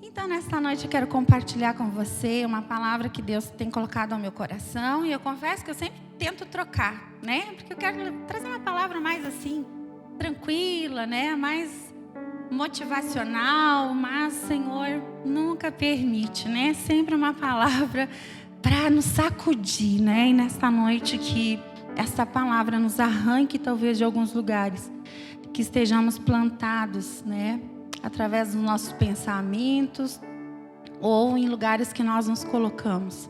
Então, nesta noite eu quero compartilhar com você uma palavra que Deus tem colocado ao meu coração. E eu confesso que eu sempre tento trocar, né? Porque eu quero trazer uma palavra mais assim, tranquila, né? Mais motivacional. Mas, Senhor, nunca permite, né? Sempre uma palavra para nos sacudir, né? E nesta noite que essa palavra nos arranque talvez de alguns lugares, que estejamos plantados, né? Através dos nossos pensamentos ou em lugares que nós nos colocamos.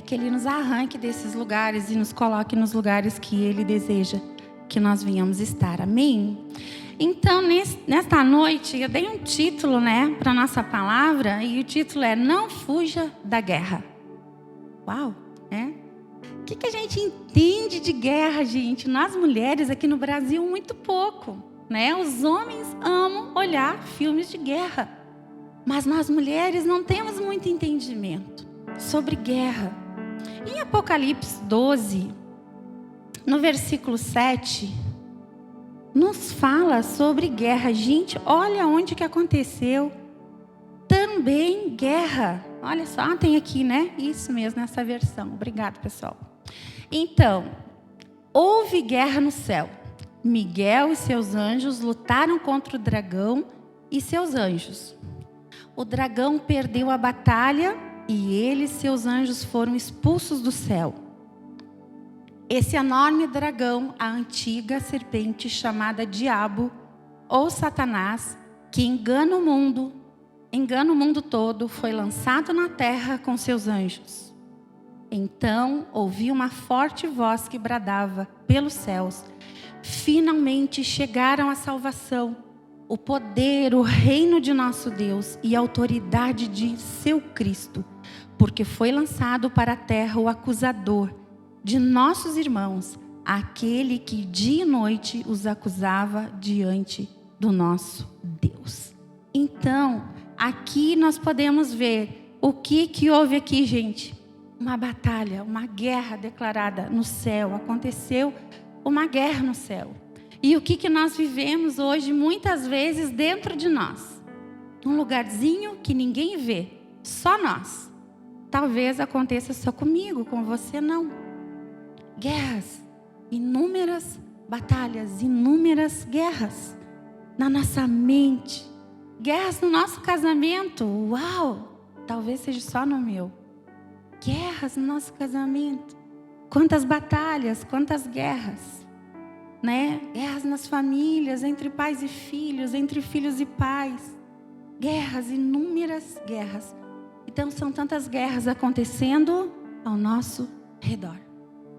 Que Ele nos arranque desses lugares e nos coloque nos lugares que Ele deseja que nós venhamos estar. Amém? Então, nesta noite, eu dei um título, né, para a nossa palavra, e o título é Não Fuja da Guerra. Uau, né? O que a gente entende de guerra, gente? Nós mulheres aqui no Brasil, muito pouco. Né? Os homens amam olhar filmes de guerra, mas nós mulheres não temos muito entendimento sobre guerra. Em Apocalipse 12, no versículo 7, nos fala sobre guerra. Gente, olha onde que aconteceu também guerra. Olha só, tem aqui, né? Isso mesmo, nessa versão. Obrigado, pessoal. Então, houve guerra no céu. Miguel e seus anjos lutaram contra o dragão e seus anjos. O dragão perdeu a batalha e ele e seus anjos foram expulsos do céu. Esse enorme dragão, a antiga serpente chamada Diabo ou Satanás, que engana o mundo todo, foi lançado na terra com seus anjos. Então ouvi uma forte voz que bradava pelos céus: finalmente chegaram a salvação, o poder, o reino de nosso Deus e a autoridade de seu Cristo, porque foi lançado para a terra o acusador de nossos irmãos, aquele que dia e noite os acusava diante do nosso Deus. Então, aqui nós podemos ver o que houve aqui, gente. Uma batalha, uma guerra declarada no céu. Aconteceu uma guerra no céu. E o que nós vivemos hoje, muitas vezes, dentro de nós? Um lugarzinho que ninguém vê, só nós. Talvez aconteça só comigo, com você não. Guerras, inúmeras batalhas, inúmeras guerras na nossa mente. Guerras no nosso casamento, uau! Talvez seja só no meu. Guerras no nosso casamento. Quantas batalhas, quantas guerras, né? Guerras nas famílias, entre pais e filhos, entre filhos e pais. Guerras, inúmeras guerras. Então são tantas guerras acontecendo ao nosso redor.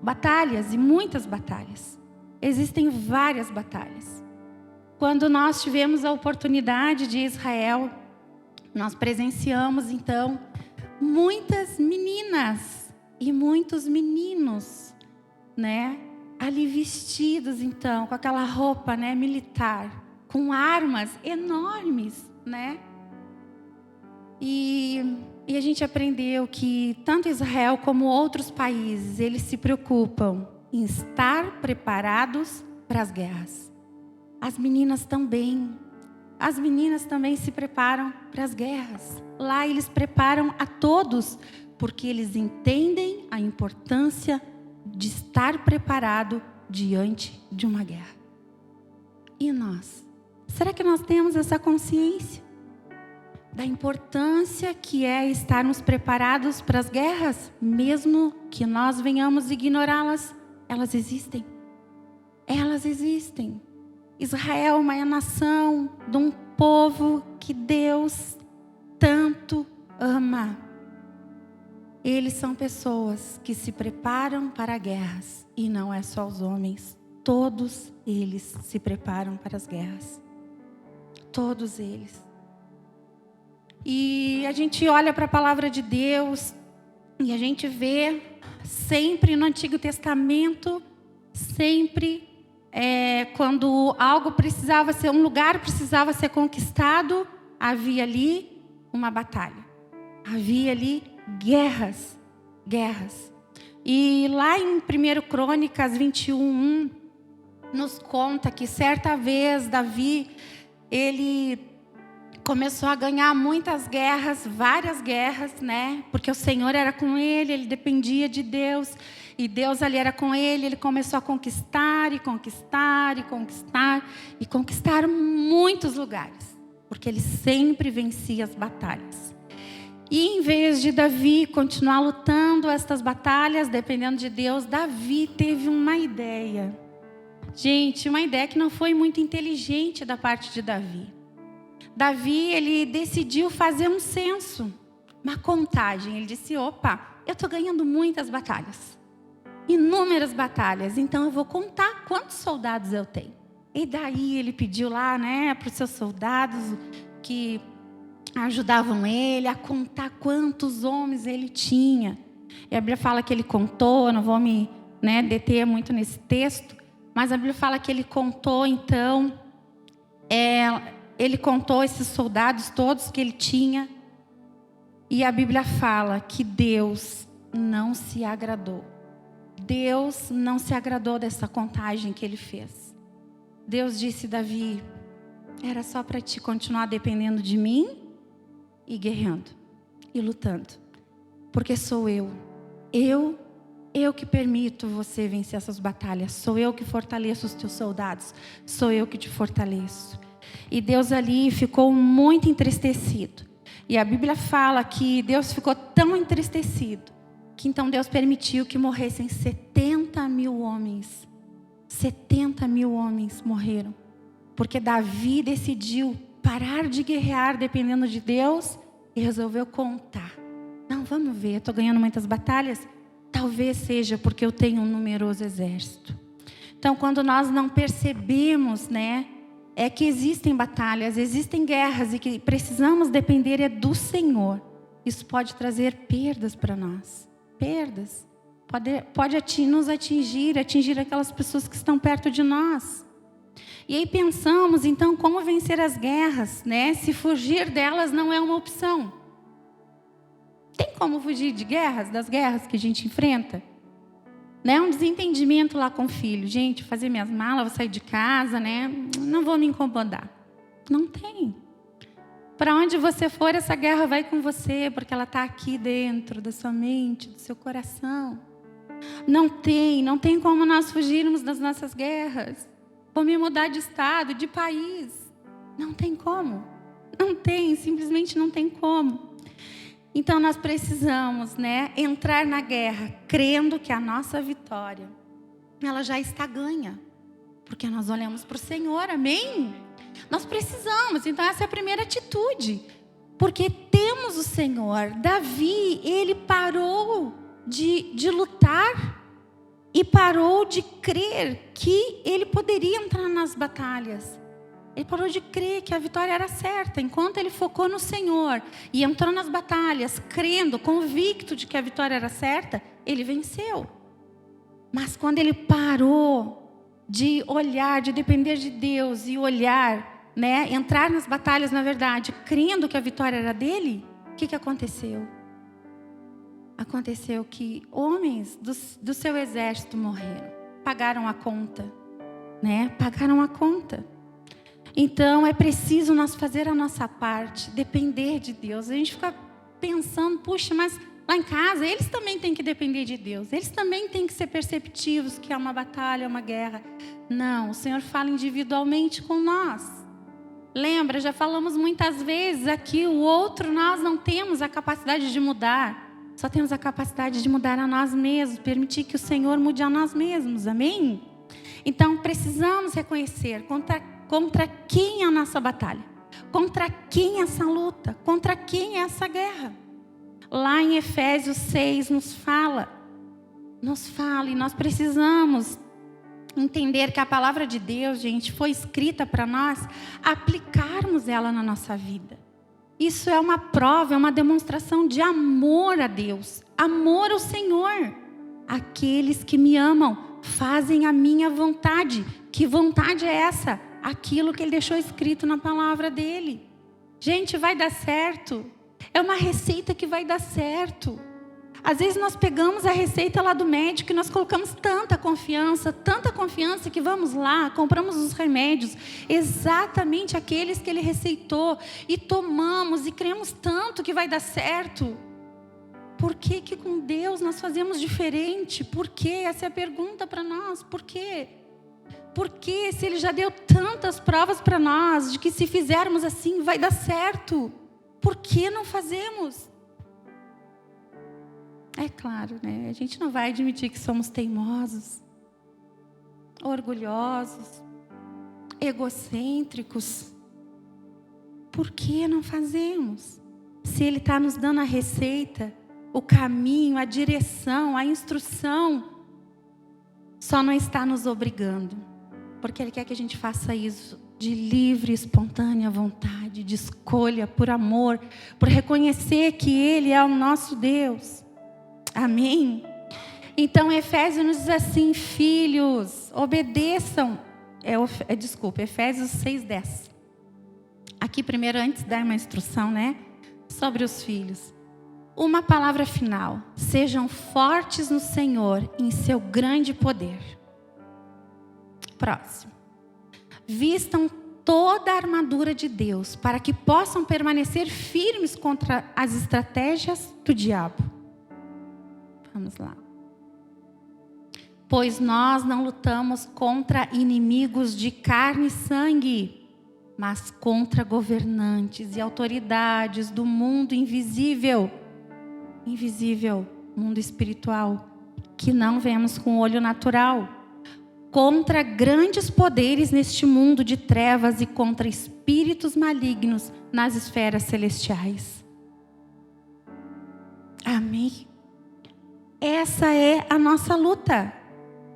Batalhas e muitas batalhas. Existem várias batalhas. Quando nós tivemos a oportunidade de Israel, nós presenciamos então muitas meninas e muitos meninos, né, ali vestidos então com aquela roupa, né, militar, com armas enormes, né? E a gente aprendeu que tanto Israel como outros países, eles se preocupam em estar preparados para as guerras. As meninas também se preparam para as guerras. Lá eles preparam a todos, porque eles entendem a importância de estar preparado diante de uma guerra. E nós? Será que nós temos essa consciência da importância que é estarmos preparados para as guerras? Mesmo que nós venhamos ignorá-las, elas existem. Elas existem. Israel é uma nação de um povo que Deus tanto ama. Eles são pessoas que se preparam para guerras. E não é só os homens. Todos eles se preparam para as guerras. Todos eles. E a gente olha para a palavra de Deus e a gente vê sempre no Antigo Testamento, sempre quando algo precisava ser, um lugar precisava ser conquistado, havia ali uma batalha. Havia ali guerras. E lá em 1 Crônicas 21:1 nos conta que certa vez Davi, ele começou a ganhar muitas guerras, várias guerras, né? Porque o Senhor era com ele dependia de Deus. E Deus ali era com ele começou a conquistar, e conquistar, e conquistar. E conquistar muitos lugares. Porque ele sempre vencia as batalhas. E em vez de Davi continuar lutando estas batalhas, dependendo de Deus, Davi teve uma ideia. Gente, uma ideia que não foi muito inteligente da parte de Davi. Davi, ele decidiu fazer um censo, uma contagem. Ele disse, opa, eu estou ganhando muitas batalhas. Inúmeras batalhas. Então eu vou contar quantos soldados eu tenho. E daí ele pediu lá, né, para os seus soldados que ajudavam ele a contar quantos homens ele tinha. E a Bíblia fala que ele contou, não vou me deter muito nesse texto, mas a Bíblia fala que ele contou, então, ele contou esses soldados todos que ele tinha. E a Bíblia fala que Deus não se agradou. Deus não se agradou dessa contagem que ele fez. Deus disse, Davi, era só para te continuar dependendo de mim e guerreando e lutando. Porque sou eu que permito você vencer essas batalhas. Sou eu que fortaleço os teus soldados. Sou eu que te fortaleço. E Deus ali ficou muito entristecido. E a Bíblia fala que Deus ficou tão entristecido que então Deus permitiu que morressem 70 mil homens. 70 mil homens morreram. Porque Davi decidiu parar de guerrear dependendo de Deus e resolveu contar. Não, vamos ver, eu estou ganhando muitas batalhas. Talvez seja porque eu tenho um numeroso exército. Então, quando nós não percebemos, é que existem batalhas, existem guerras e que precisamos depender do Senhor. Isso pode trazer perdas para nós. Perdas. Pode nos atingir aquelas pessoas que estão perto de nós. E aí pensamos, então, como vencer as guerras, Se fugir delas não é uma opção. Tem como fugir de guerras, das guerras que a gente enfrenta? Um desentendimento lá com o filho. Gente, fazer minhas malas, vou sair de casa, não vou me incomodar. Não tem. Para onde você for, essa guerra vai com você, porque ela está aqui dentro da sua mente, do seu coração. Não tem como nós fugirmos das nossas guerras. Vou me mudar de estado, de país. Não tem como. Não tem, simplesmente não tem como. Então nós precisamos, entrar na guerra, crendo que a nossa vitória, ela já está ganha. Porque nós olhamos para o Senhor, amém? Nós precisamos, então essa é a primeira atitude. Porque temos o Senhor. Davi, ele parou de lutar e parou de crer que ele poderia entrar nas batalhas. Ele parou de crer que a vitória era certa. Enquanto ele focou no Senhor e entrou nas batalhas, crendo, convicto de que a vitória era certa, ele venceu. Mas quando ele parou de olhar, de depender de Deus e olhar, entrar nas batalhas, na verdade, crendo que a vitória era dele, o que aconteceu? Aconteceu que homens do seu exército morreram. Pagaram a conta, Pagaram a conta. Então, é preciso nós fazer a nossa parte, depender de Deus. A gente fica pensando, puxa, mas lá em casa, eles também têm que depender de Deus. Eles também têm que ser perceptivos que é uma batalha, é uma guerra. Não, o Senhor fala individualmente com nós. Lembra, já falamos muitas vezes aqui, o outro nós não temos a capacidade de mudar. Só temos a capacidade de mudar a nós mesmos, permitir que o Senhor mude a nós mesmos, amém? Então, precisamos reconhecer contra quem é a nossa batalha, contra quem é essa luta, contra quem é essa guerra. Lá em Efésios 6 nos fala, e nós precisamos entender que a palavra de Deus, gente, foi escrita para nós aplicarmos ela na nossa vida. Isso é uma prova, é uma demonstração de amor a Deus, amor ao Senhor. Aqueles que me amam fazem a minha vontade. Que vontade é essa? Aquilo que Ele deixou escrito na palavra dEle. Gente, vai dar certo. É uma receita que vai dar certo. Às vezes nós pegamos a receita lá do médico e nós colocamos tanta confiança que vamos lá, compramos os remédios, exatamente aqueles que ele receitou, e tomamos e cremos tanto que vai dar certo. Por que que com Deus nós fazemos diferente? Por quê? Essa é a pergunta para nós. Por quê? Porque se Ele já deu tantas provas para nós, de que se fizermos assim vai dar certo, por que não fazemos? É claro, né? A gente não vai admitir que somos teimosos, orgulhosos, egocêntricos. Por que não fazemos? Se Ele está nos dando a receita, o caminho, a direção, a instrução, só não está nos obrigando, porque Ele quer que a gente faça isso de livre, espontânea vontade, de escolha, por amor, por reconhecer que Ele é o nosso Deus. Amém? Então Efésios nos diz assim: filhos, obedeçam. Efésios 6:10. Aqui primeiro, antes de dar uma instrução, né? Sobre os filhos. Uma palavra final: sejam fortes no Senhor e em seu grande poder. Próximo. Vistam toda a armadura de Deus, para que possam permanecer firmes contra as estratégias do diabo. Vamos lá. Pois nós não lutamos contra inimigos de carne e sangue, mas contra governantes e autoridades do mundo invisível, mundo espiritual, que não vemos com o olho natural, contra grandes poderes neste mundo de trevas e contra espíritos malignos nas esferas celestiais. Amém? Essa é a nossa luta.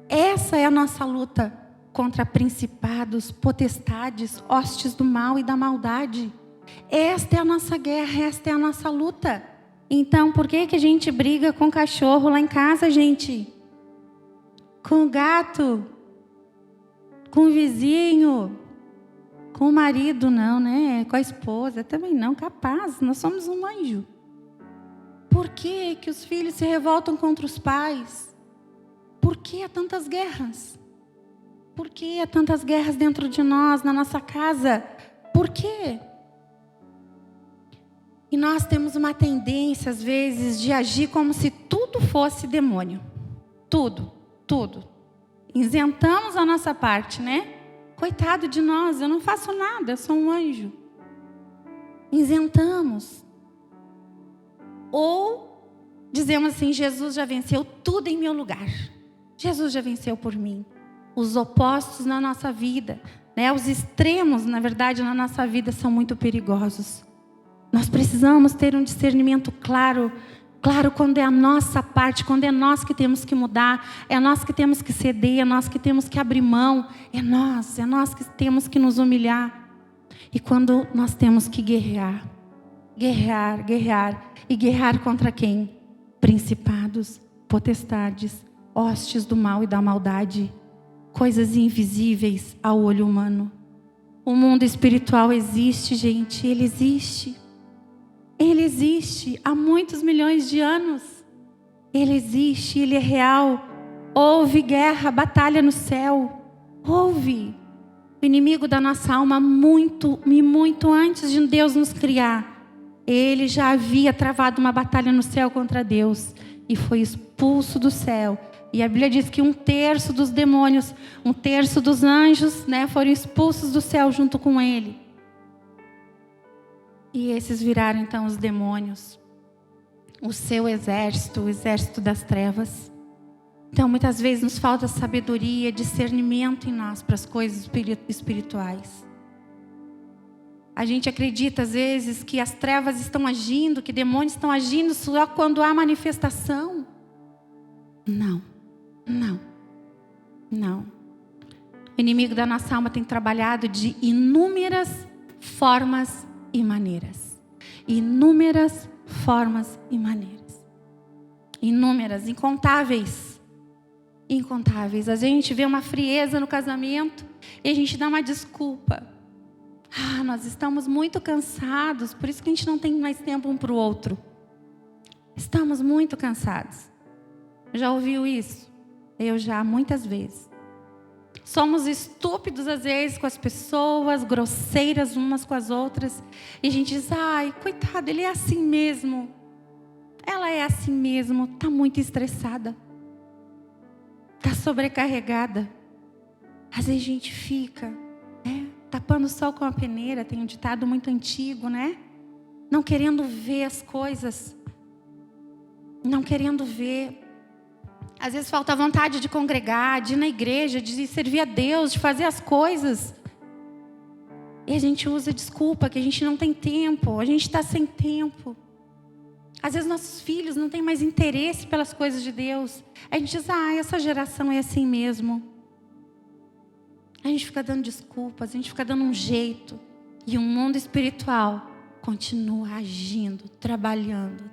Essa é a nossa luta contra principados, potestades, hostes do mal e da maldade. Esta é a nossa guerra, esta é a nossa luta. Então, por que que a gente briga com o cachorro lá em casa, gente? Com o gato? Com o vizinho? Com o marido, não, né? Com a esposa também não, capaz. Nós somos um anjo. Por que que os filhos se revoltam contra os pais? Por que há tantas guerras? Por que há tantas guerras dentro de nós, na nossa casa? Por quê? E nós temos uma tendência, às vezes, de agir como se tudo fosse demônio. Tudo. Isentamos a nossa parte, né? Coitado de nós, eu não faço nada, eu sou um anjo. Isentamos. Ou dizemos assim: Jesus já venceu tudo em meu lugar. Jesus já venceu por mim. Os opostos na nossa vida, né? Os extremos, na verdade, na nossa vida são muito perigosos. Nós precisamos ter um discernimento claro quando é a nossa parte, quando é nós que temos que mudar, é nós que temos que ceder, é nós que temos que abrir mão, é nós que temos que nos humilhar. E quando nós temos que guerrear. E guerrear contra quem? Principados, potestades, hostes do mal e da maldade, coisas invisíveis ao olho humano. O mundo espiritual existe, gente, ele existe. Ele existe há muitos milhões de anos. Ele existe, ele é real. Houve guerra, batalha no céu. Houve. O inimigo da nossa alma, muito antes de Deus nos criar, ele já havia travado uma batalha no céu contra Deus e foi expulso do céu. E a Bíblia diz que 1/3 dos demônios, 1/3 dos anjos, né, foram expulsos do céu junto com ele. E esses viraram então os demônios, o seu exército, o exército das trevas. Então muitas vezes nos falta sabedoria, discernimento em nós para as coisas espirituais. A gente acredita às vezes que as trevas estão agindo, que demônios estão agindo só quando há manifestação. Não. O inimigo da nossa alma tem trabalhado de inúmeras formas e maneiras. Inúmeras formas e maneiras. Inúmeras, incontáveis. Às vezes a gente vê uma frieza no casamento e a gente dá uma desculpa. Nós estamos muito cansados, por isso que a gente não tem mais tempo um para o outro. Estamos muito cansados. Já ouviu isso? Eu já, muitas vezes. Somos estúpidos às vezes com as pessoas, grosseiras umas com as outras. E a gente diz, ai, coitado, ele é assim mesmo. Ela é assim mesmo, está muito estressada. Está sobrecarregada. Às vezes a gente fica, né, tapando o sol com a peneira. Tem um ditado muito antigo, né? Não querendo ver as coisas. Não querendo ver. Às vezes falta vontade de congregar, de ir na igreja, de servir a Deus, de fazer as coisas. E a gente usa desculpa que a gente não tem tempo, a gente está sem tempo. Às vezes nossos filhos não têm mais interesse pelas coisas de Deus. A gente diz, essa geração é assim mesmo. A gente fica dando desculpas, a gente fica dando um jeito. E o mundo espiritual continua agindo, trabalhando.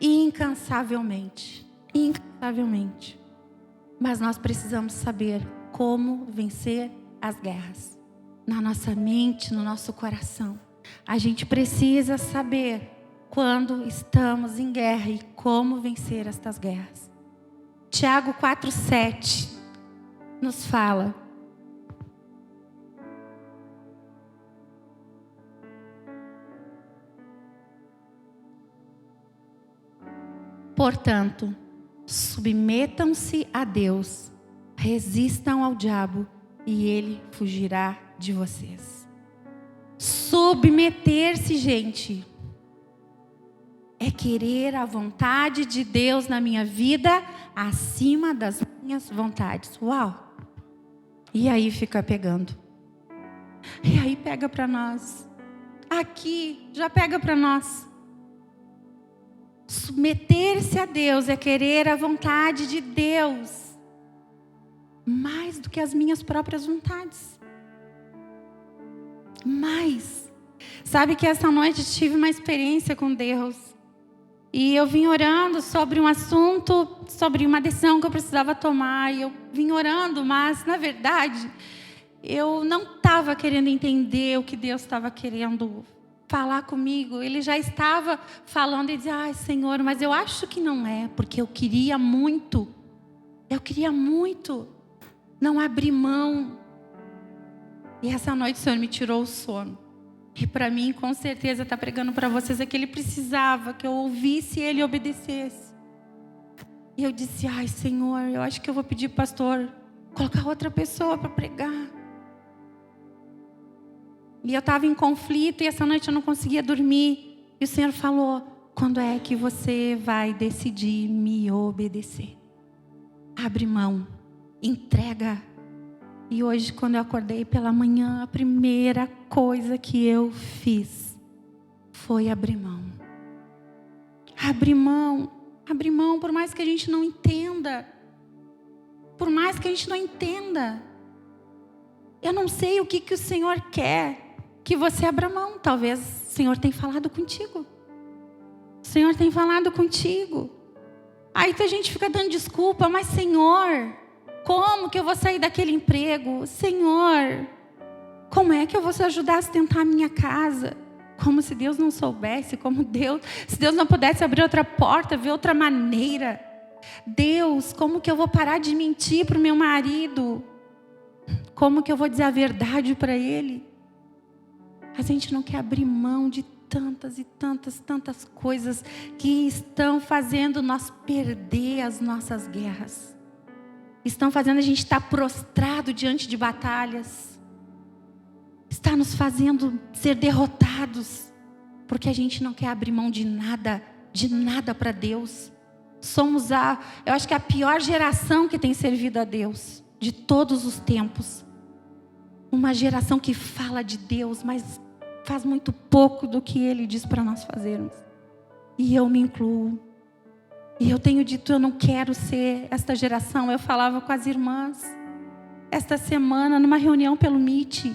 Incansavelmente. Mas nós precisamos saber como vencer as guerras. Na nossa mente, no nosso coração. A gente precisa saber quando estamos em guerra e como vencer estas guerras. Tiago 4:7 nos fala: portanto, submetam-se a Deus, resistam ao diabo e ele fugirá de vocês. Submeter-se, gente, é querer a vontade de Deus na minha vida acima das minhas vontades. Uau! E aí fica pegando. E aí pega para nós. Aqui já pega para nós. Submeter-se a Deus é querer a vontade de Deus mais do que as minhas próprias vontades. Mais. Sabe que essa noite tive uma experiência com Deus. E eu vim orando sobre um assunto, sobre uma decisão que eu precisava tomar. E eu vim orando, mas na verdade eu não estava querendo entender o que Deus estava querendo falar comigo. Ele já estava falando e dizia, Senhor, mas eu acho que não é, porque eu queria muito não abrir mão. E essa noite o Senhor me tirou o sono. E para mim, com certeza, está pregando para vocês, é que Ele precisava que eu ouvisse Ele e obedecesse. E eu disse, Senhor, eu acho que eu vou pedir pastor colocar outra pessoa para pregar. E eu estava em conflito e essa noite eu não conseguia dormir. E o Senhor falou, quando é que você vai decidir me obedecer? Abre mão, entrega. E hoje, quando eu acordei pela manhã, a primeira coisa que eu fiz foi abrir mão. Abrir mão. Abrir mão, por mais que a gente não entenda. Por mais que a gente não entenda. Eu não sei o que o Senhor quer que você abra mão. Talvez o Senhor tenha falado contigo. O Senhor tem falado contigo. Aí a gente fica dando desculpa, mas Senhor, como que eu vou sair daquele emprego? Senhor, como é que eu vou ajudar a sustentar a minha casa? Como se Deus não soubesse, se Deus não pudesse abrir outra porta, ver outra maneira. Deus, como que eu vou parar de mentir para o meu marido? Como que eu vou dizer a verdade para ele? A gente não quer abrir mão de tantas e tantas coisas que estão fazendo nós perder as nossas guerras. Estão fazendo a gente estar prostrado diante de batalhas. Está nos fazendo ser derrotados. Porque a gente não quer abrir mão de nada para Deus. Somos eu acho que a pior geração que tem servido a Deus. De todos os tempos. Uma geração que fala de Deus, mas faz muito pouco do que Ele diz para nós fazermos. E eu me incluo. E eu tenho dito, eu não quero ser esta geração. Eu falava com as irmãs esta semana, numa reunião pelo Meet.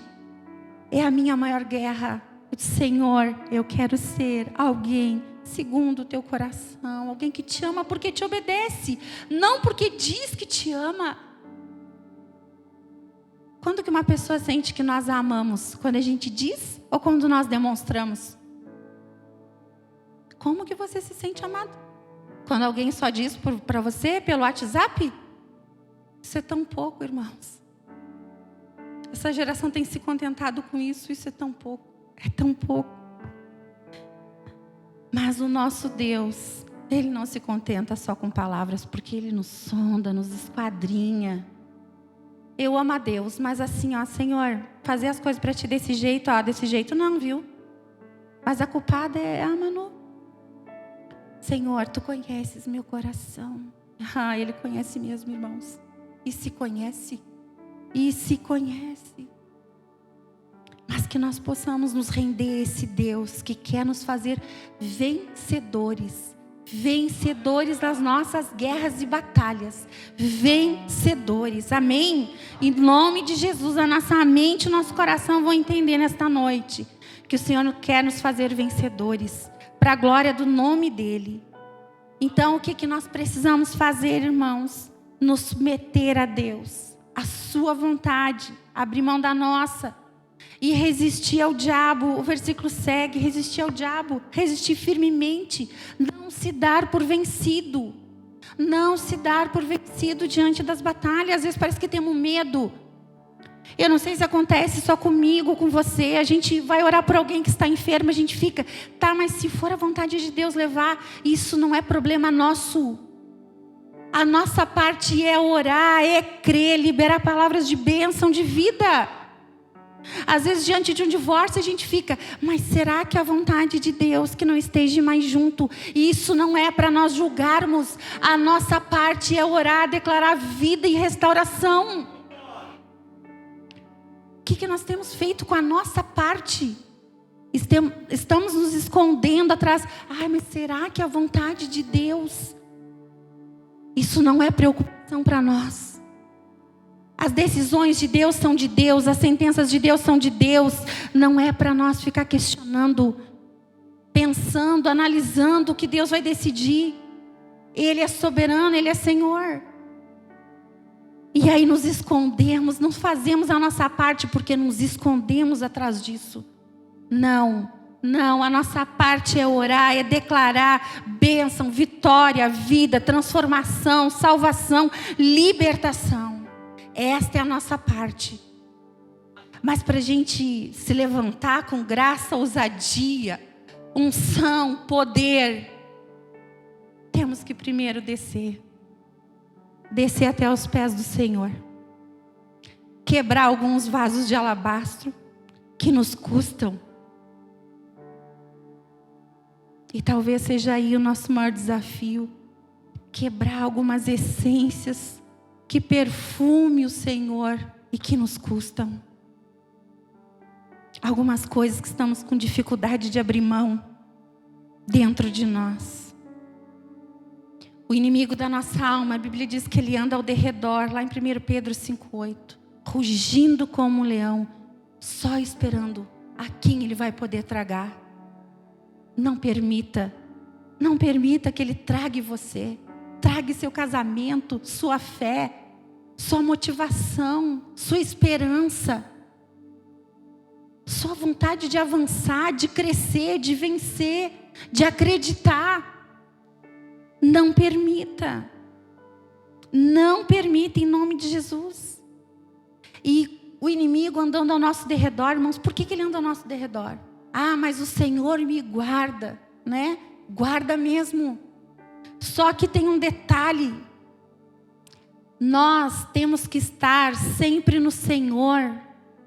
É a minha maior guerra. Eu disse, Senhor, eu quero ser alguém segundo o teu coração. Alguém que te ama porque te obedece. Não porque diz que te ama. Quando que uma pessoa sente que nós a amamos? Quando a gente diz ou quando nós demonstramos? Como que você se sente amado? Quando alguém só diz para você pelo WhatsApp? Isso é tão pouco, irmãos. Essa geração tem se contentado com isso. Isso é tão pouco. É tão pouco. Mas o nosso Deus, Ele não se contenta só com palavras, porque Ele nos sonda, nos esquadrinha. Eu amo a Deus, mas assim, ó, Senhor, fazer as coisas para Ti desse jeito, ó, desse jeito não, viu? Mas a culpada é a Manu. Senhor, Tu conheces meu coração. Ah, Ele conhece mesmo, irmãos. E se conhece. E se conhece. Mas que nós possamos nos render a esse Deus que quer nos fazer vencedores. Vencedores das nossas guerras e batalhas. Vencedores, amém? Em nome de Jesus, a nossa mente e o nosso coração vão entender nesta noite que o Senhor quer nos fazer vencedores, para a glória do nome dEle. Então, o que nós precisamos fazer, irmãos? Nos submeter a Deus, a sua vontade, abrir mão da nossa e resistir ao diabo. O versículo segue: resistir ao diabo, resistir firmemente, não se dar por vencido. Não se dar por vencido diante das batalhas. Às vezes parece que temos medo. Eu não sei se acontece só comigo, com você. A gente vai orar por alguém que está enfermo, a gente fica, tá, mas se for a vontade de Deus levar, isso não é problema nosso. A nossa parte é orar, é crer, liberar palavras de bênção, de vida. Às vezes diante de um divórcio a gente fica, mas será que é a vontade de Deus que não esteja mais junto? E isso não é para nós julgarmos. A nossa parte é orar, declarar vida e restauração. O que nós temos feito com a nossa parte? Estamos nos escondendo atrás. Ai, mas será que é a vontade de Deus? Isso não é preocupação para nós. As decisões de Deus são de Deus. As sentenças de Deus são de Deus. Não é para nós ficar questionando, pensando, analisando o que Deus vai decidir. Ele é soberano, Ele é Senhor. E aí nos escondemos, não fazemos a nossa parte porque nos escondemos atrás disso. Não, a nossa parte é orar, é declarar bênção, vitória, vida, transformação, salvação, libertação. Esta é a nossa parte. Mas para a gente se levantar com graça, ousadia, unção, poder, temos que primeiro descer até aos pés do Senhor. Quebrar alguns vasos de alabastro que nos custam. E talvez seja aí o nosso maior desafio. Quebrar algumas essências que perfumem o Senhor e que nos custam. Algumas coisas que estamos com dificuldade de abrir mão dentro de nós. O inimigo da nossa alma, a Bíblia diz que ele anda ao derredor, lá em 1 Pedro 5,8, rugindo como um leão, só esperando a quem ele vai poder tragar. Não permita que ele trague você, trague seu casamento, sua fé, sua motivação, sua esperança, sua vontade de avançar, de crescer, de vencer, de acreditar. Não permita em nome de Jesus. E o inimigo andando ao nosso derredor, irmãos, por que ele anda ao nosso derredor? Ah, mas o Senhor me guarda, né? Guarda mesmo. Só que tem um detalhe. Nós temos que estar sempre no Senhor,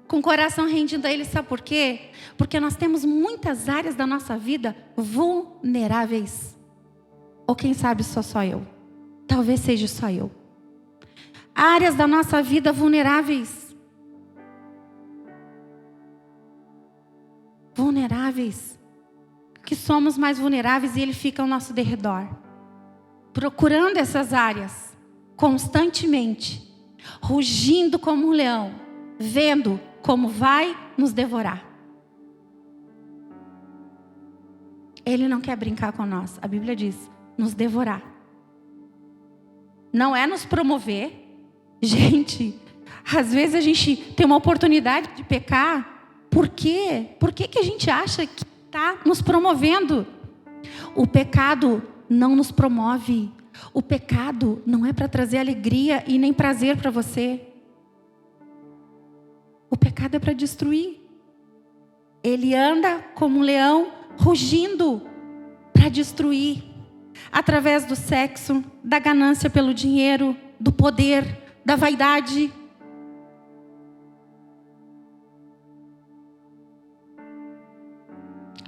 com o coração rendido a Ele, sabe por quê? Porque nós temos muitas áreas da nossa vida vulneráveis. Ou quem sabe só eu. Talvez seja só eu. Áreas da nossa vida vulneráveis. Vulneráveis. Que somos mais vulneráveis e Ele fica ao nosso derredor. Procurando essas áreas. Constantemente. Rugindo como um leão. Vendo como vai nos devorar. Ele não quer brincar com nós. A Bíblia diz, nos devorar. Não é nos promover. Gente, às vezes a gente tem uma oportunidade de pecar. Por quê? Por que a gente acha que está nos promovendo? O pecado não nos promove. O pecado não é para trazer alegria e nem prazer para você. O pecado é para destruir. Ele anda como um leão rugindo para destruir. Através do sexo, da ganância pelo dinheiro, do poder, da vaidade.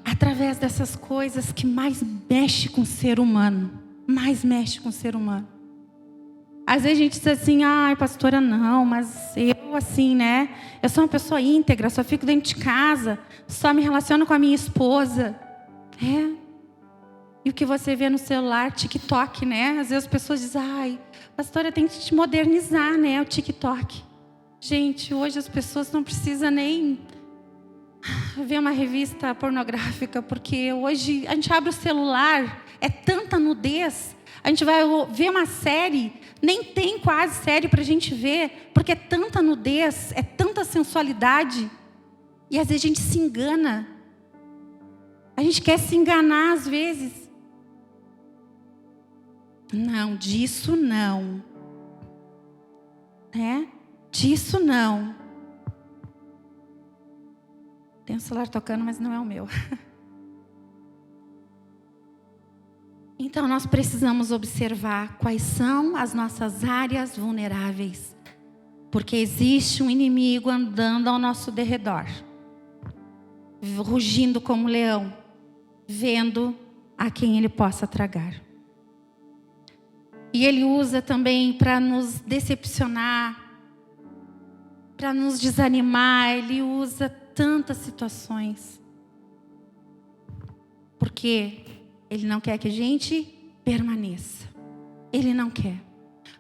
Através dessas coisas que mais mexe com o ser humano. Mais mexe com o ser humano. Às vezes a gente diz assim, ai pastora, não, mas eu assim, né? Eu sou uma pessoa íntegra, só fico dentro de casa, só me relaciono com a minha esposa. E o que você vê no celular, TikTok, né? Às vezes as pessoas dizem, ai, pastora, tem que te modernizar, né? O TikTok. Gente, hoje as pessoas não precisam nem ver uma revista pornográfica, porque hoje a gente abre o celular, é tanta nudez, a gente vai ver uma série, nem tem quase série para a gente ver, porque é tanta nudez, é tanta sensualidade, e às vezes a gente se engana, a gente quer se enganar às vezes. Não, disso não, disso não. Tem um celular tocando, mas não é o meu. Então nós precisamos observar quais são as nossas áreas vulneráveis. Porque existe um inimigo andando ao nosso derredor. Rugindo como leão. Vendo a quem ele possa tragar. E ele usa também para nos decepcionar. Para nos desanimar. Ele usa tantas situações. Porque ele não quer que a gente permaneça. Ele não quer.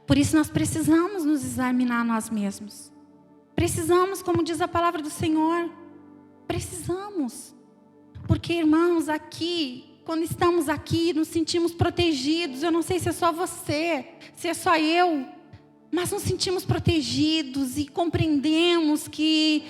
Por isso nós precisamos nos examinar nós mesmos. Precisamos, como diz a palavra do Senhor. Precisamos. Porque, irmãos, aqui, quando estamos aqui, nos sentimos protegidos. Eu não sei se é só você, se é só eu. Mas nos sentimos protegidos e compreendemos que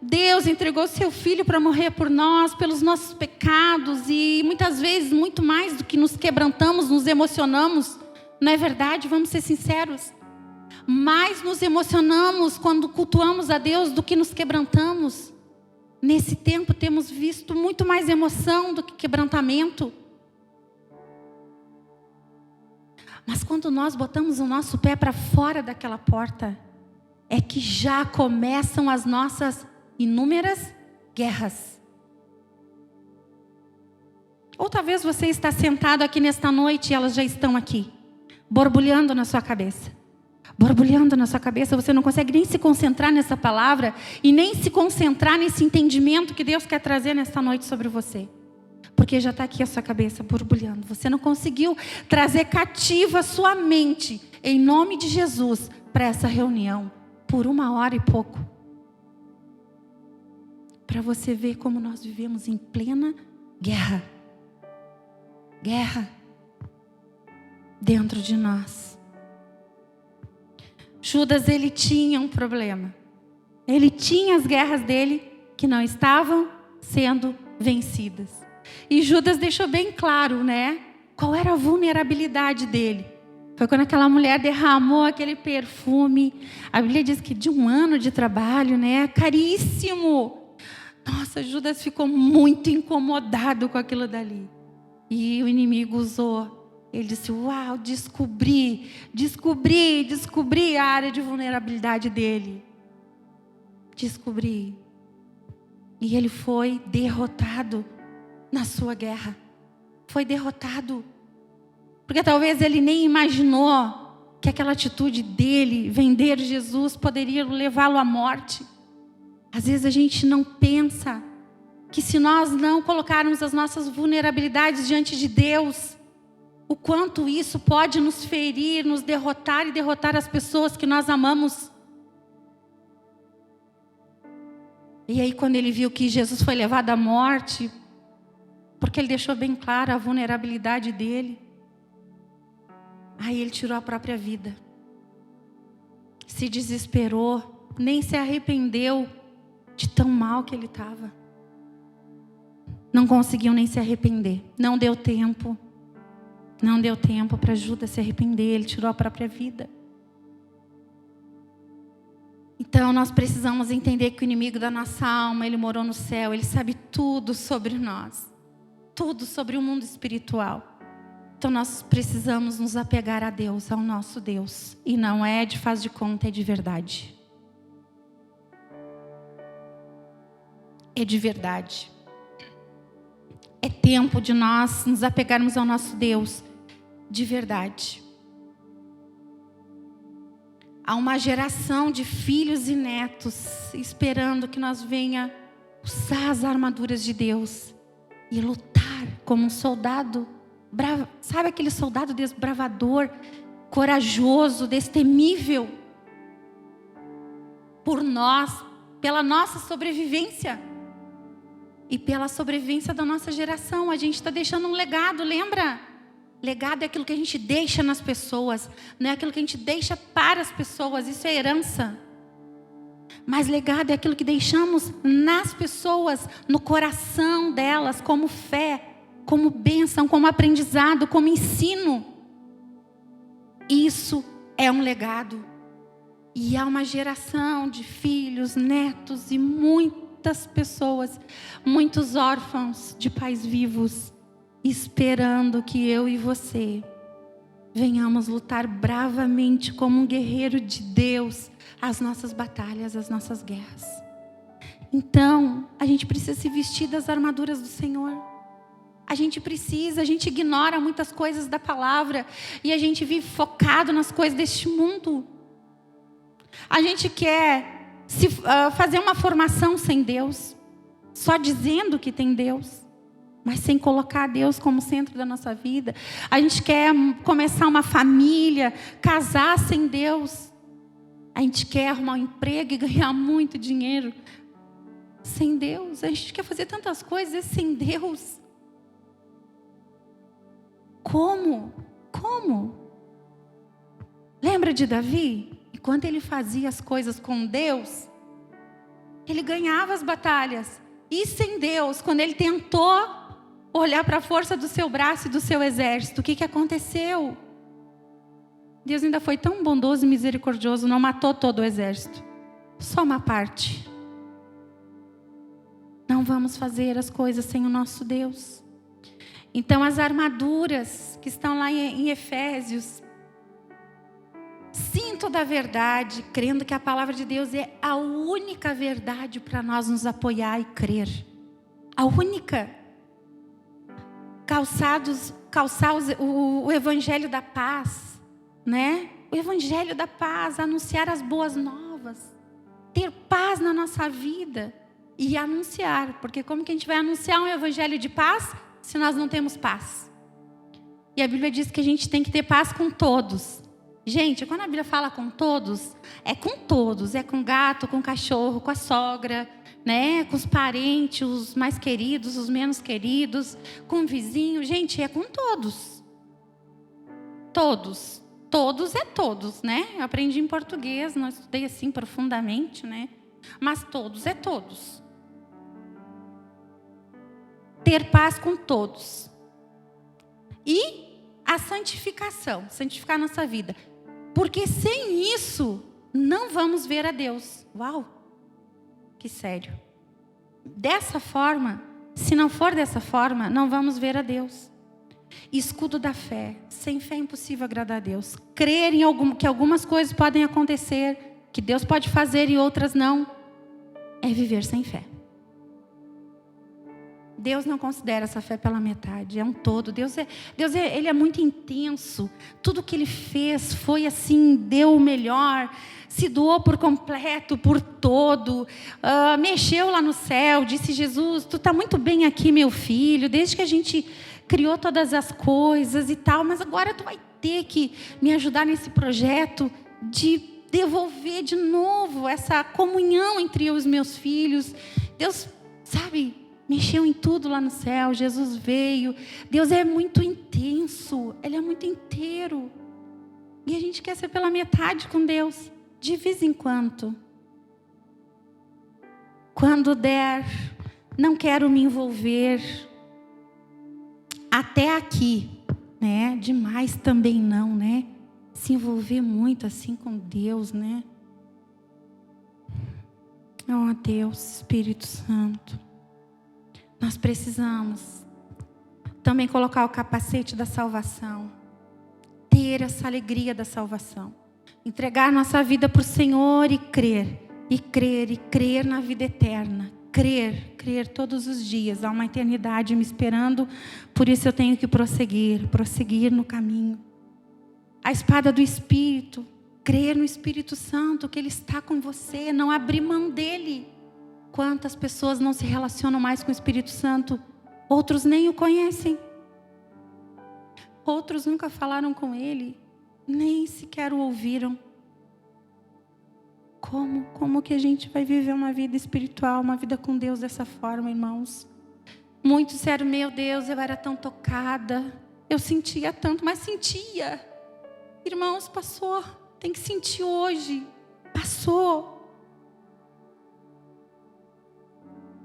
Deus entregou seu Filho para morrer por nós, pelos nossos pecados. E muitas vezes, muito mais do que nos quebrantamos, nos emocionamos. Não é verdade? Vamos ser sinceros. Mais nos emocionamos quando cultuamos a Deus do que nos quebrantamos. Nesse tempo temos visto muito mais emoção do que quebrantamento. Mas quando nós botamos o nosso pé para fora daquela porta, é que já começam as nossas inúmeras guerras. Ou talvez você está sentado aqui nesta noite e elas já estão aqui, borbulhando na sua cabeça. Borbulhando na sua cabeça, você não consegue nem se concentrar nessa palavra e nem se concentrar nesse entendimento que Deus quer trazer nesta noite sobre você. Porque já está aqui a sua cabeça borbulhando. Você não conseguiu trazer cativa a sua mente, em nome de Jesus, para essa reunião, por 1 hora e pouco. Para você ver como nós vivemos em plena guerra. Guerra dentro de nós. Judas, ele tinha um problema. Ele tinha as guerras dele que não estavam sendo vencidas. E Judas deixou bem claro, né? Qual era a vulnerabilidade dele. Foi quando aquela mulher derramou aquele perfume. A Bíblia diz que de 1 ano de trabalho, né? Caríssimo. Nossa, Judas ficou muito incomodado com aquilo dali. E o inimigo usou. Ele disse, uau, descobri a área de vulnerabilidade dele. Descobri. E ele foi derrotado na sua guerra. Foi derrotado. Porque talvez ele nem imaginou que aquela atitude dele, vender Jesus, poderia levá-lo à morte. Às vezes a gente não pensa que se nós não colocarmos as nossas vulnerabilidades diante de Deus, o quanto isso pode nos ferir, nos derrotar e derrotar as pessoas que nós amamos. E aí quando ele viu que Jesus foi levado à morte, porque ele deixou bem clara a vulnerabilidade dele, aí ele tirou a própria vida. Se desesperou, nem se arrependeu de tão mal que ele estava. não conseguiu nem se arrepender. Não deu tempo. Não deu tempo para Judas se arrepender. Ele tirou a própria vida. Então nós precisamos entender que o inimigo da nossa alma, ele morou no céu. Ele sabe tudo sobre nós. Tudo sobre o mundo espiritual. Então nós precisamos nos apegar a Deus, ao nosso Deus. E não é de faz de conta, é de verdade. É de verdade. É tempo de nós nos apegarmos ao nosso Deus de verdade. Há uma geração de filhos e netos esperando que nós venha usar as armaduras de Deus e lutar como um soldado bravo. Sabe aquele soldado desbravador, corajoso, destemível por nós, pela nossa sobrevivência e pela sobrevivência da nossa geração. A gente está deixando um legado, lembra? Legado é aquilo que a gente deixa nas pessoas, não é aquilo que a gente deixa para as pessoas, isso é herança. Mas legado é aquilo que deixamos nas pessoas, no coração delas, como fé, como bênção, como aprendizado, como ensino. Isso é um legado. E há uma geração de filhos, netos e muitas pessoas, muitos órfãos de pais vivos, esperando que eu e você venhamos lutar bravamente como um guerreiro de Deus as nossas batalhas, as nossas guerras. Então, a gente precisa se vestir das armaduras do Senhor. A gente ignora muitas coisas da palavra e a gente vive focado nas coisas deste mundo. A gente quer fazer uma formação sem Deus, só dizendo que tem Deus, mas sem colocar Deus como centro da nossa vida. A gente quer começar uma família, casar sem Deus. A gente quer arrumar um emprego e ganhar muito dinheiro sem Deus. A gente quer fazer tantas coisas sem Deus. Como? Lembra de Davi? Enquanto ele fazia as coisas com Deus, ele ganhava as batalhas. E sem Deus, quando ele tentou olhar para a força do seu braço e do seu exército, o que aconteceu? Deus ainda foi tão bondoso e misericordioso, não matou todo o exército, só uma parte. Não vamos fazer as coisas sem o nosso Deus. Então as armaduras que estão lá em Efésios, cinto da verdade, crendo que a palavra de Deus é a única verdade para nós nos apoiar e crer. A única. Calçar o evangelho da paz, né? O evangelho da paz, anunciar as boas novas, ter paz na nossa vida e anunciar, porque como que a gente vai anunciar um evangelho de paz se nós não temos paz? E a Bíblia diz que a gente tem que ter paz com todos. Gente, quando a Bíblia fala com todos, é com o gato, com o cachorro, com a sogra, né? Com os parentes, os mais queridos, os menos queridos, com o vizinho. Gente, é com todos. Todos. Todos é todos, né? Eu aprendi em português, não estudei assim profundamente, né? Mas todos é todos. Ter paz com todos. E a santificação, santificar a nossa vida. Porque sem isso, não vamos ver a Deus. Uau! Que sério. Dessa forma, se não for dessa forma, não vamos ver a Deus. Escudo da fé. Sem fé é impossível agradar a Deus. Crer que algumas coisas podem acontecer, que Deus pode fazer e outras não, é viver sem fé. Deus não considera essa fé pela metade, é um todo. Ele é muito intenso. Tudo que Ele fez foi assim, deu o melhor, se doou por completo, por todo, mexeu lá no céu, disse: Jesus, tu está muito bem aqui, meu filho, desde que a gente criou todas as coisas e tal, mas agora tu vai ter que me ajudar nesse projeto de devolver de novo essa comunhão entre os meus filhos. Deus, sabe, mexeu em tudo lá no céu. Jesus veio. Deus é muito intenso. Ele é muito inteiro. E a gente quer ser pela metade com Deus. De vez em quando. Quando der, não quero me envolver até aqui, né? Demais também não, né? Se envolver muito assim com Deus, né? Oh, Deus, Espírito Santo. Nós precisamos também colocar o capacete da salvação. Ter essa alegria da salvação. Entregar nossa vida para o Senhor e crer. E crer, e crer na vida eterna. Crer todos os dias. Há uma eternidade me esperando. Por isso eu tenho que prosseguir no caminho. A espada do Espírito. Crer no Espírito Santo, que Ele está com você. Não abrir mão dEle. Quantas pessoas não se relacionam mais com o Espírito Santo? Outros nem o conhecem. Outros nunca falaram com Ele. Nem sequer o ouviram. Como que a gente vai viver uma vida espiritual, uma vida com Deus dessa forma, irmãos? Muitos disseram, meu Deus, eu era tão tocada. Eu sentia tanto, mas sentia. Irmãos, passou. Tem que sentir hoje. Passou.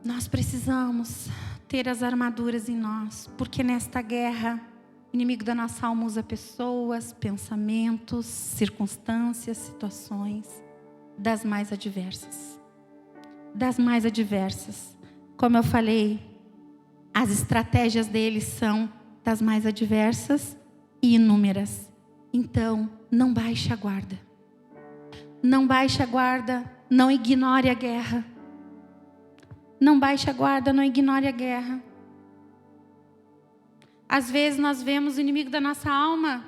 Nós precisamos ter as armaduras em nós. Porque nesta guerra, o inimigo da nossa alma usa pessoas, pensamentos, circunstâncias, situações. Das mais adversas. Das mais adversas. Como eu falei, as estratégias deles são das mais adversas e inúmeras. Então, não baixe a guarda. Não baixe a guarda, não ignore a guerra. Não baixe a guarda, não ignore a guerra. Às vezes nós vemos o inimigo da nossa alma,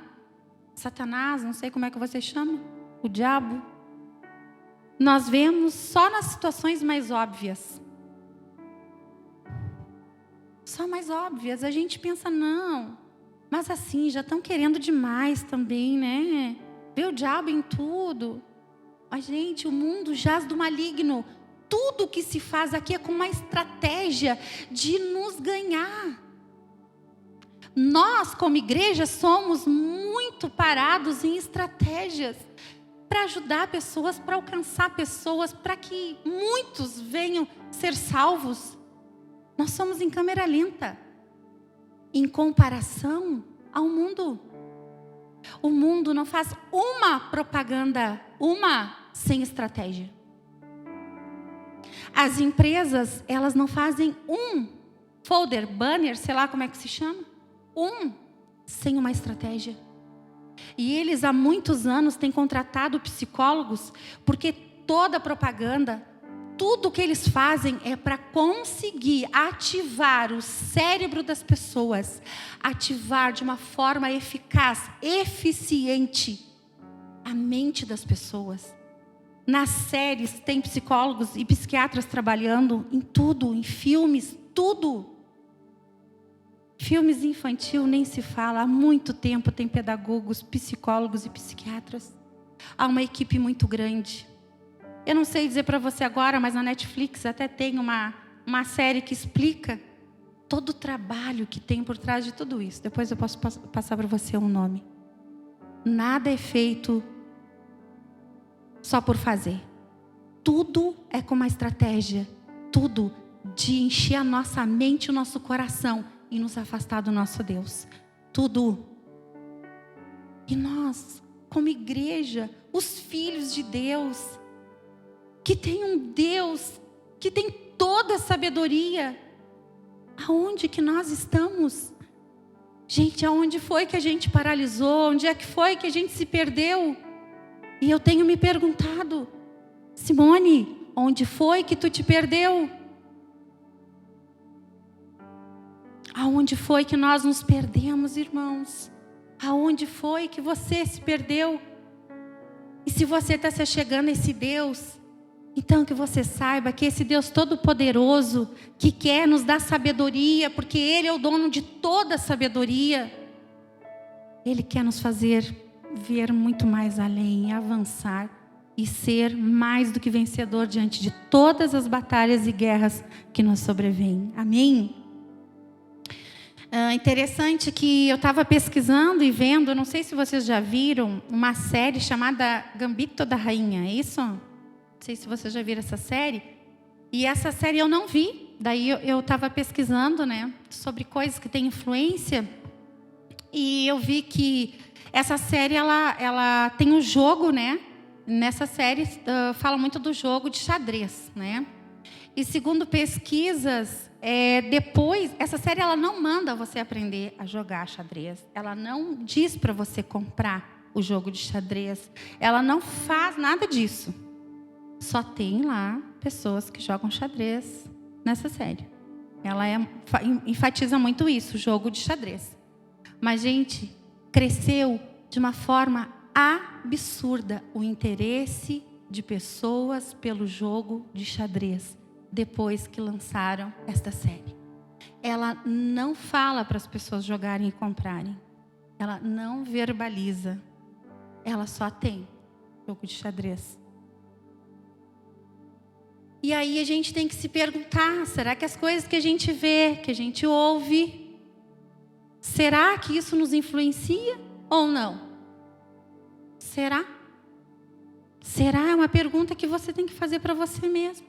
Satanás, não sei como é que você chama, o diabo. Nós vemos só nas situações mais óbvias. Só mais óbvias. A gente pensa, não. Mas assim, já estão querendo demais também, né? Vê o diabo em tudo. Mas, gente, o mundo jaz do maligno. Tudo que se faz aqui é com uma estratégia de nos ganhar. Nós, como igreja, somos muito parados em estratégias. Para ajudar pessoas, para alcançar pessoas, para que muitos venham ser salvos. Nós somos em câmera lenta, em comparação ao mundo. O mundo não faz uma propaganda, sem estratégia. As empresas, elas não fazem um folder, banner, sei lá como é que se chama, sem uma estratégia. E eles há muitos anos têm contratado psicólogos, porque toda propaganda, tudo que eles fazem é para conseguir ativar o cérebro das pessoas, ativar de uma forma eficaz, eficiente, a mente das pessoas. Nas séries tem psicólogos e psiquiatras trabalhando em tudo, em filmes, tudo. Filmes infantil nem se fala, há muito tempo tem pedagogos, psicólogos e psiquiatras. Há uma equipe muito grande. Eu não sei dizer para você agora, mas na Netflix até tem uma série que explica todo o trabalho que tem por trás de tudo isso. Depois eu posso passar para você um nome. Nada é feito só por fazer. Tudo é com uma estratégia. Tudo de encher a nossa mente e o nosso coração e nos afastar do nosso Deus. Tudo. E nós, como igreja, os filhos de Deus, que tem um Deus que tem toda a sabedoria, aonde que nós estamos? Gente, aonde foi que a gente paralisou? Onde é que foi que a gente se perdeu? E eu tenho me perguntado, Simone, onde foi que tu te perdeu? Aonde foi que nós nos perdemos, irmãos? Aonde foi que você se perdeu? E se você está se achegando a esse Deus, então que você saiba que esse Deus todo-poderoso, que quer nos dar sabedoria, porque Ele é o dono de toda a sabedoria, Ele quer nos fazer ver muito mais além, avançar e ser mais do que vencedor diante de todas as batalhas e guerras que nos sobrevêm. Amém? Interessante que eu estava pesquisando e vendo, não sei se vocês já viram, uma série chamada Gambito da Rainha, é isso? Não sei se vocês já viram essa série. E essa série eu não vi, daí eu estava pesquisando, né, sobre coisas que têm influência, e eu vi que essa série, ela tem um jogo, né? Nessa série fala muito do jogo de xadrez, né? E segundo pesquisas, depois, essa série ela não manda você aprender a jogar xadrez. Ela não diz para você comprar o jogo de xadrez. Ela não faz nada disso. Só tem lá pessoas que jogam xadrez nessa série. Ela enfatiza muito isso, o jogo de xadrez. Mas, gente, cresceu de uma forma absurda o interesse de pessoas pelo jogo de xadrez depois que lançaram esta série. Ela não fala para as pessoas jogarem e comprarem. Ela não verbaliza. Ela só tem jogo de xadrez. E aí a gente tem que se perguntar, será que as coisas que a gente vê, que a gente ouve, será que isso nos influencia ou não? Será? Será? É uma pergunta que você tem que fazer para você mesmo.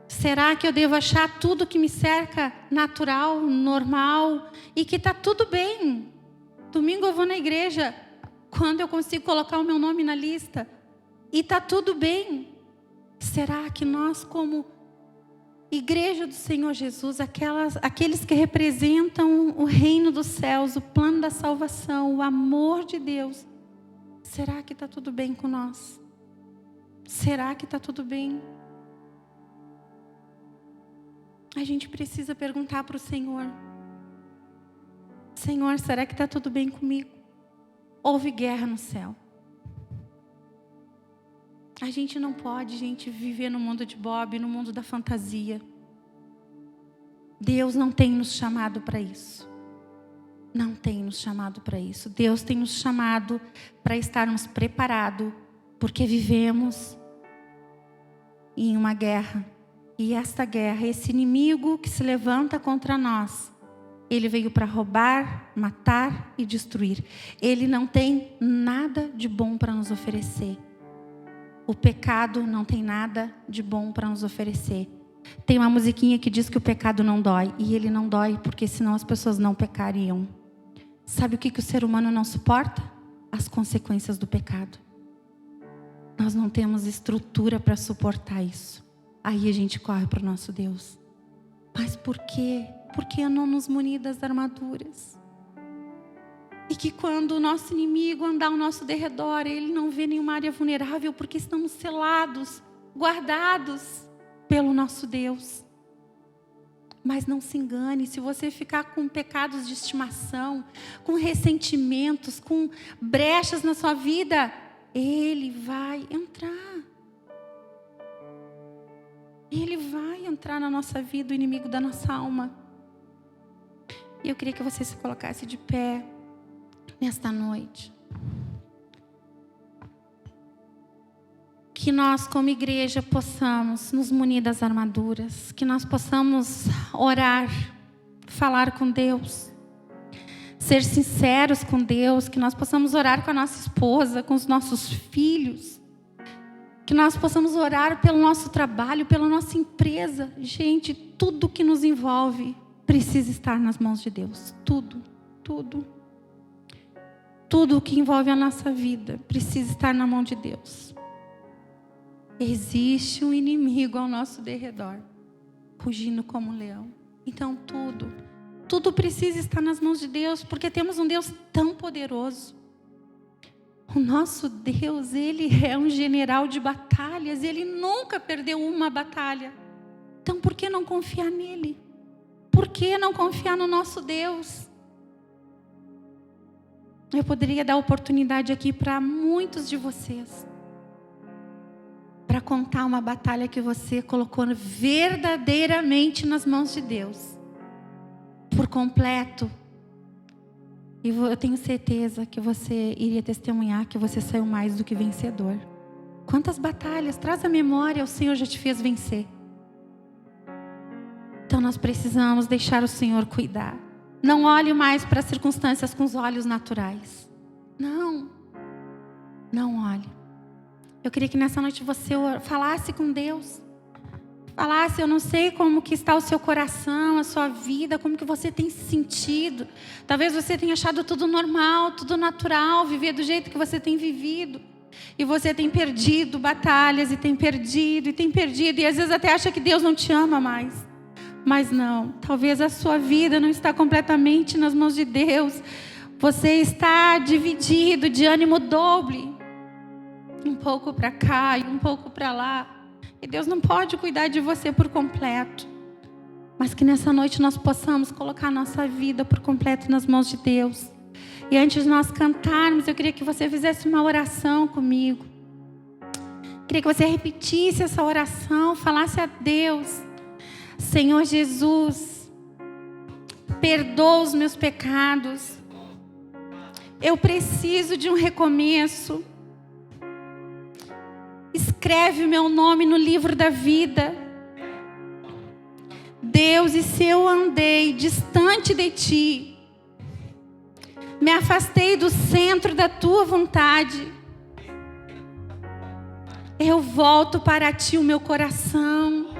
Será que eu devo achar tudo que me cerca natural, normal e que está tudo bem? Domingo eu vou na igreja quando eu consigo colocar o meu nome na lista e está tudo bem. Será que nós, como Igreja do Senhor Jesus, aqueles que representam o reino dos céus, o plano da salvação, o amor de Deus, será que está tudo bem com nós? Será que está tudo bem? A gente precisa perguntar para o Senhor: Senhor, será que está tudo bem comigo? Houve guerra no céu. A gente não pode, gente, viver no mundo de Bob, no mundo da fantasia. Deus não tem nos chamado para isso. Não tem nos chamado para isso. Deus tem nos chamado para estarmos preparados, porque vivemos em uma guerra. E esta guerra, esse inimigo que se levanta contra nós, ele veio para roubar, matar e destruir. Ele não tem nada de bom para nos oferecer. O pecado não tem nada de bom para nos oferecer. Tem uma musiquinha que diz que o pecado não dói. E ele não dói porque senão as pessoas não pecariam. Sabe o que o ser humano não suporta? As consequências do pecado. Nós não temos estrutura para suportar isso. Aí a gente corre para o nosso Deus. Mas por quê? Por que não nos munir das armaduras? E que quando o nosso inimigo andar ao nosso derredor, ele não vê nenhuma área vulnerável, porque estamos selados, guardados pelo nosso Deus. Mas não se engane, se você ficar com pecados de estimação, com ressentimentos, com brechas na sua vida, ele vai entrar. Ele vai entrar na nossa vida, o inimigo da nossa alma. E eu queria que você se colocasse de pé nesta noite. Que nós, como igreja, possamos nos munir das armaduras. Que nós possamos orar, falar com Deus. Ser sinceros com Deus. Que nós possamos orar com a nossa esposa, com os nossos filhos. Que nós possamos orar pelo nosso trabalho, pela nossa empresa. Gente, tudo que nos envolve precisa estar nas mãos de Deus. Tudo, tudo. Tudo que envolve a nossa vida precisa estar na mão de Deus. Existe um inimigo ao nosso derredor, rugindo como um leão. Então tudo precisa estar nas mãos de Deus, porque temos um Deus tão poderoso. O nosso Deus, Ele é um general de batalhas, Ele nunca perdeu uma batalha. Então por que não confiar nele? Por que não confiar no nosso Deus? Eu poderia dar oportunidade aqui para muitos de vocês, para contar uma batalha que você colocou verdadeiramente nas mãos de Deus, por completo. E eu tenho certeza que você iria testemunhar que você saiu mais do que vencedor. Quantas batalhas, traz a memória, o Senhor já te fez vencer. Então nós precisamos deixar o Senhor cuidar. Não olhe mais para as circunstâncias com os olhos naturais. Não olhe. Eu queria que nessa noite você falasse com Deus. falasse: eu não sei como que está o seu coração, a sua vida, como que você tem se sentido. Talvez você tenha achado tudo normal, tudo natural, viver do jeito que você tem vivido. E você tem perdido batalhas, e tem perdido, e às vezes até acha que Deus não te ama mais. Mas não, talvez a sua vida não está completamente nas mãos de Deus. Você está dividido, de ânimo doble. Um pouco para cá e um pouco para lá. E Deus não pode cuidar de você por completo. Mas que nessa noite nós possamos colocar a nossa vida por completo nas mãos de Deus. E antes de nós cantarmos, eu queria que você fizesse uma oração comigo. Queria que você repetisse essa oração, falasse a Deus: Senhor Jesus, perdoa os meus pecados. Eu preciso de um recomeço. Escreve o meu nome no livro da vida. Deus, e se eu andei distante de Ti, me afastei do centro da Tua vontade, eu volto para Ti o meu coração.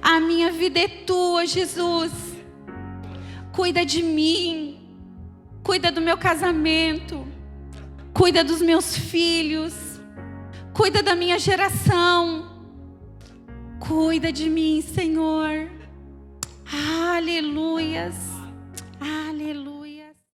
A minha vida é Tua, Jesus. Cuida de mim. Cuida do meu casamento. Cuida dos meus filhos. Cuida da minha geração. Cuida de mim, Senhor. Aleluias.